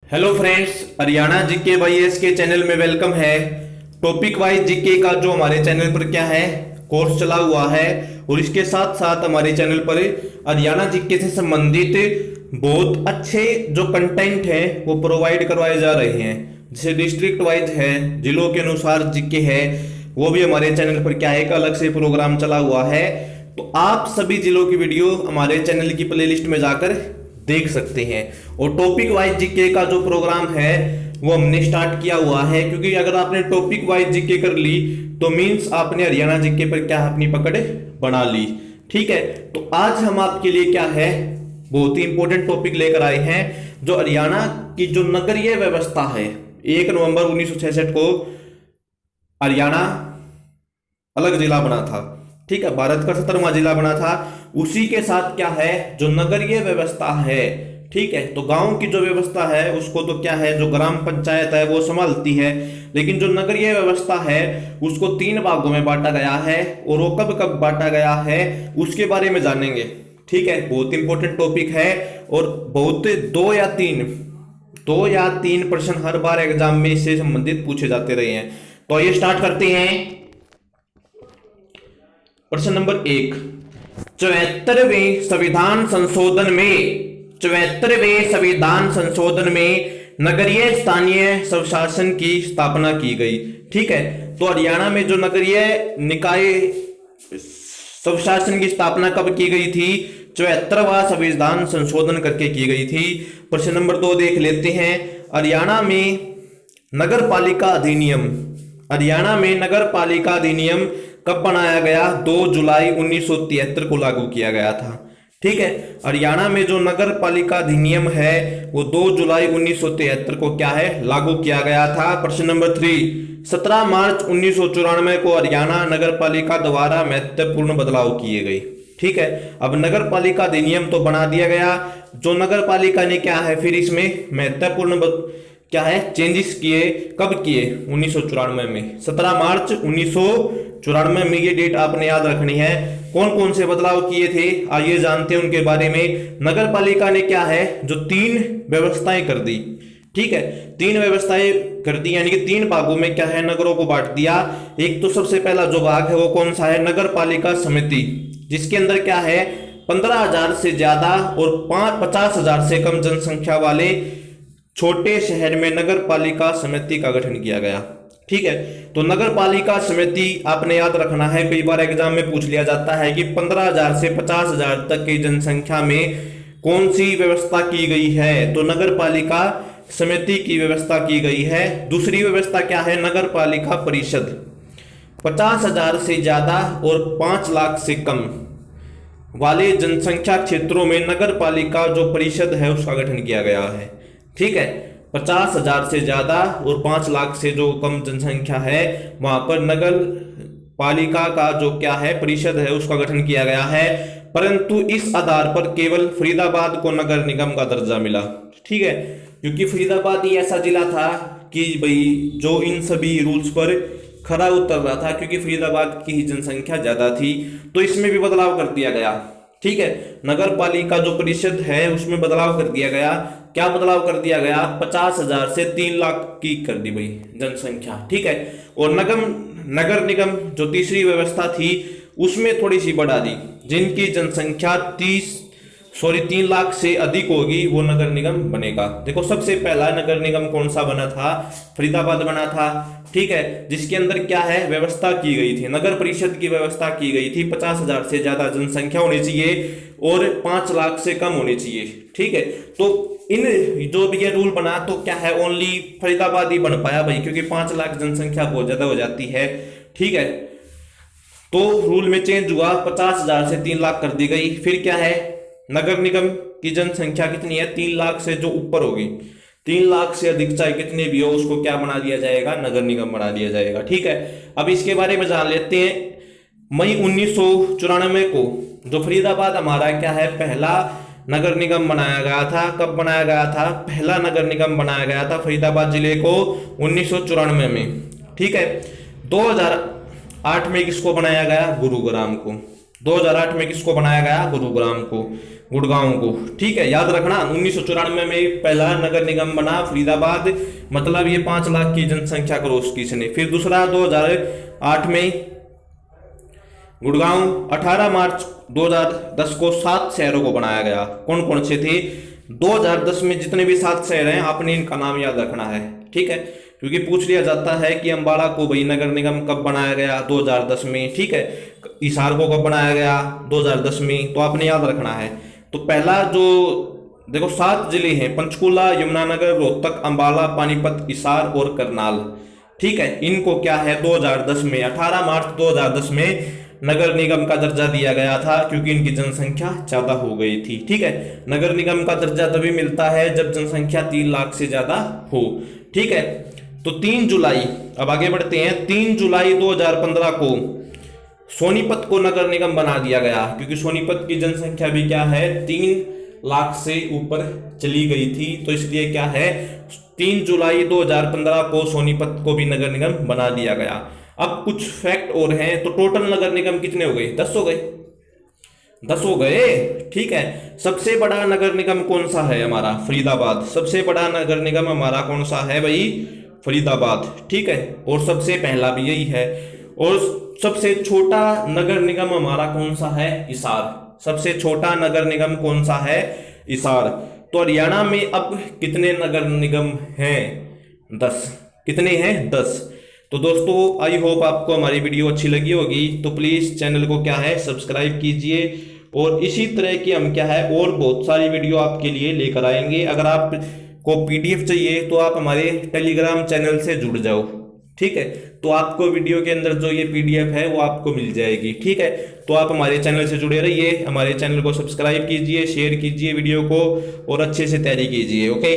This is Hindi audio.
Hello friends, Haryana GK YAS के चैनल में वेलकम है। टॉपिक वाइज जीके का जो हमारे चैनल पर क्या है कोर्स चला हुआ है और इसके साथ साथ हमारे चैनल पर हरियाणा जीके से संबंधित बहुत अच्छे जो कंटेंट है वो प्रोवाइड करवाए जा रहे हैं। जैसे डिस्ट्रिक्ट वाइज है, जिलों के अनुसार जीके है, वो भी हमारे चैनल पर क्या है एक अलग से प्रोग्राम चला हुआ है। तो आप सभी जिलों की वीडियो हमारे चैनल की प्लेलिस्ट में जाकर देख सकते हैं। और टॉपिक वाइज जीके का जो प्रोग्राम है वो हमने स्टार्ट किया हुआ है, क्योंकि अगर आपने टॉपिक वाइज जीके कर ली तो मींस आपने हरियाणा जीके पर क्या अपनी पकड़ बना ली। ठीक है, तो आज हम आपके लिए क्या है बहुत ही इंपॉर्टेंट टॉपिक लेकर आए हैं। जो हरियाणा की जो नगरीय व्यवस्था है, 1 नवंबर 1966 को हरियाणा अलग जिला बना था। ठीक है, भारत का 17वां जिला बना था। उसी के साथ क्या है जो नगरीय व्यवस्था है, ठीक है, तो गांव की जो व्यवस्था है उसको तो क्या है जो ग्राम पंचायत है वो संभालती है, लेकिन जो नगरीय व्यवस्था है उसको 3 भागों में बांटा गया है। और वो कब कब बांटा गया है उसके बारे में जानेंगे। ठीक है, बहुत इंपॉर्टेंट टॉपिक है और बहुत 2 या 3 प्रश्न हर बार एग्जाम में इससे संबंधित पूछे जाते रहे हैं। तो ये स्टार्ट करते हैं। प्रश्न नंबर 1, 74वें संविधान संशोधन में नगरीय स्थानीय स्वशासन की स्थापना की गई। ठीक है, तो हरियाणा में जो नगरीय निकाय स्वशासन की स्थापना कब की गई थी? 74वां संविधान संशोधन करके की गई थी। प्रश्न नंबर 2 देख लेते हैं। हरियाणा में नगर पालिका अधिनियम कब बनाया गया? 2 जुलाई 1973 को लागू किया गया था। ठीक है, हरियाणा में जो नगर पालिका अधिनियम है वो 2 जुलाई 1973 को क्या है लागू किया गया था। प्रश्न नंबर 3, 17 मार्च 1994 को हरियाणा नगर पालिका द्वारा महत्वपूर्ण बदलाव किए गए। ठीक है, अब नगर पालिका अधिनियम तो बना दिया गया, जो नगर पालिका ने क्या है फिर इसमें महत्वपूर्ण क्या है चेंजेस किए। कब किए? 1994 में, 17 मार्च 1994 में। ये डेट आपने याद रखनी है। कौन कौन से बदलाव किए थे आइए जानते हैं उनके बारे में। नगर पालिका ने क्या है जो 3 व्यवस्थाएं कर दी। ठीक है, 3 व्यवस्थाएं कर दी, यानी कि 3 भागों में क्या है नगरों को बांट दिया। एक तो सबसे पहला जो भाग है वो कौन सा है? नगर पालिका समिति, जिसके अंदर क्या है 15,000 से ज्यादा और 50,000 से कम जनसंख्या वाले छोटे शहर में नगर पालिका समिति का गठन किया गया। ठीक है, तो नगर पालिका समिति आपने याद रखना है, कई बार एग्जाम में पूछ लिया जाता है कि 15,000 से 50,000 तक की जनसंख्या में कौन सी व्यवस्था की गई है, तो नगर पालिका समिति की व्यवस्था की गई है। दूसरी व्यवस्था क्या है? नगर पालिका परिषद, 50,000 से ज्यादा और 5 लाख से कम वाले जनसंख्या क्षेत्रों में नगर पालिका जो परिषद है उसका गठन किया गया है। ठीक है, 50,000 से ज्यादा और 5 लाख से जो कम जनसंख्या है वहां पर नगर पालिका का जो क्या है परिषद है उसका गठन किया गया है। परंतु इस आधार पर केवल फरीदाबाद को नगर निगम का दर्जा मिला। ठीक है, क्योंकि फरीदाबाद ही ऐसा जिला था कि भाई जो इन सभी रूल्स पर खरा उतर रहा था, क्योंकि फरीदाबाद की ही जनसंख्या ज्यादा थी, तो इसमें भी बदलाव कर दिया गया। ठीक है, नगर पालिका जो परिषद है उसमें बदलाव कर दिया गया। क्या बदलाव कर दिया गया? 50,000 से 3 लाख की कर दी भाई जनसंख्या। ठीक है, और नगर निगम जो तीसरी व्यवस्था थी उसमें थोड़ी सी बढ़ा दी, जिनकी जनसंख्या 3 लाख से अधिक होगी वो नगर निगम बनेगा। देखो सबसे पहला नगर निगम कौन सा बना था? फरीदाबाद बना था। ठीक है, जिसके अंदर क्या है व्यवस्था की गई थी, नगर परिषद की व्यवस्था की गई थी, 50,000 से ज्यादा जनसंख्या होनी चाहिए और 5 लाख से कम होनी चाहिए। ठीक है, तो इन जो भी ये रूल बना तो क्या है ओनली फरीदाबाद ही बन पाया भाई, क्योंकि 5 लाख जनसंख्या बहुत ज्यादा हो जाती है। ठीक है, तो रूल में चेंज हुआ, 50,000 से 3 लाख कर दी गई। फिर क्या है नगर निगम की जनसंख्या कितनी है? 3 लाख से जो ऊपर होगी, 3 लाख से अधिक चाहे कितने भी हो उसको क्या बना दिया जाएगा? नगर निगम बना दिया जाएगा। ठीक है, अब इसके बारे में जान लेते हैं। मई 1994 को जो फरीदाबाद हमारा क्या है पहला नगर निगम बनाया गया था। कब बनाया गया था? पहला नगर निगम बनाया गया था फरीदाबाद जिले को 1994 में। ठीक है, 2008 में किसको बनाया गया? गुरुग्राम को। 2008 में किसको बनाया गया? गुरुग्राम को। गुड़गांव को। ठीक है, याद रखना 1994 में पहला नगर निगम बना फरीदाबाद, मतलब ये 5 लाख की जनसंख्या क्रॉस की इसने। फिर दूसरा 2008 में गुड़गांव। 18 मार्च 2010 को 7 शहरों को बनाया गया। कौन कौन से थे? 2010 में जितने भी 7 शहर हैं आपने इनका नाम याद रखना है। ठीक है, क्योंकि पूछ लिया जाता है कि अंबाला को भाई नगर निगम कब बनाया गया? 2010 में। ठीक है, हिसार को कब बनाया गया? 2010 में। तो आपने याद रखना है। तो पहला जो देखो 7 जिले हैं, पंचकुला, यमुनानगर, रोहतक, अंबाला, पानीपत, हिसार और करनाल। ठीक है, इनको क्या है 2010 में 18 मार्च 2010 में नगर निगम का दर्जा दिया गया था, क्योंकि इनकी जनसंख्या ज्यादा हो गई थी। ठीक है, नगर निगम का दर्जा तभी मिलता है जब जनसंख्या 3 लाख से ज्यादा हो। ठीक है, तो 3 जुलाई, अब आगे बढ़ते हैं। 3 जुलाई 2015 को सोनीपत को नगर निगम बना दिया गया, क्योंकि सोनीपत की जनसंख्या भी क्या है 3 लाख से ऊपर चली गई थी, तो इसलिए क्या है 3 जुलाई 2015 को सोनीपत को भी नगर निगम बना दिया गया। अब कुछ फैक्ट और हैं, तो टोटल नगर निगम कितने हो गए? 10 हो गए। 10 हो गए। ठीक है, सबसे बड़ा नगर निगम कौन सा है? हमारा फरीदाबाद। सबसे बड़ा नगर निगम हमारा कौन सा है भाई? फरीदाबाद। ठीक है, और सबसे पहला भी यही है। और सबसे छोटा नगर निगम हमारा कौन सा है? हिसार। सबसे छोटा नगर निगम कौन सा है? हिसार। तो हरियाणा में अब कितने नगर निगम हैं? 10। कितने हैं? 10। तो दोस्तों आई होप आपको हमारी वीडियो अच्छी लगी होगी, तो प्लीज़ चैनल को क्या है सब्सक्राइब कीजिए, और इसी तरह की हम क्या है और बहुत सारी वीडियो आपके लिए लेकर आएंगे। अगर आपको पीडीएफ चाहिए तो आप हमारे टेलीग्राम चैनल से जुड़ जाओ। ठीक है, तो आपको वीडियो के अंदर जो ये पीडीएफ है वो आपको मिल जाएगी। ठीक है, तो आप हमारे चैनल से जुड़े रहिए, हमारे चैनल को सब्सक्राइब कीजिए, शेयर कीजिए वीडियो को, और अच्छे से तैयारी कीजिए। ओके।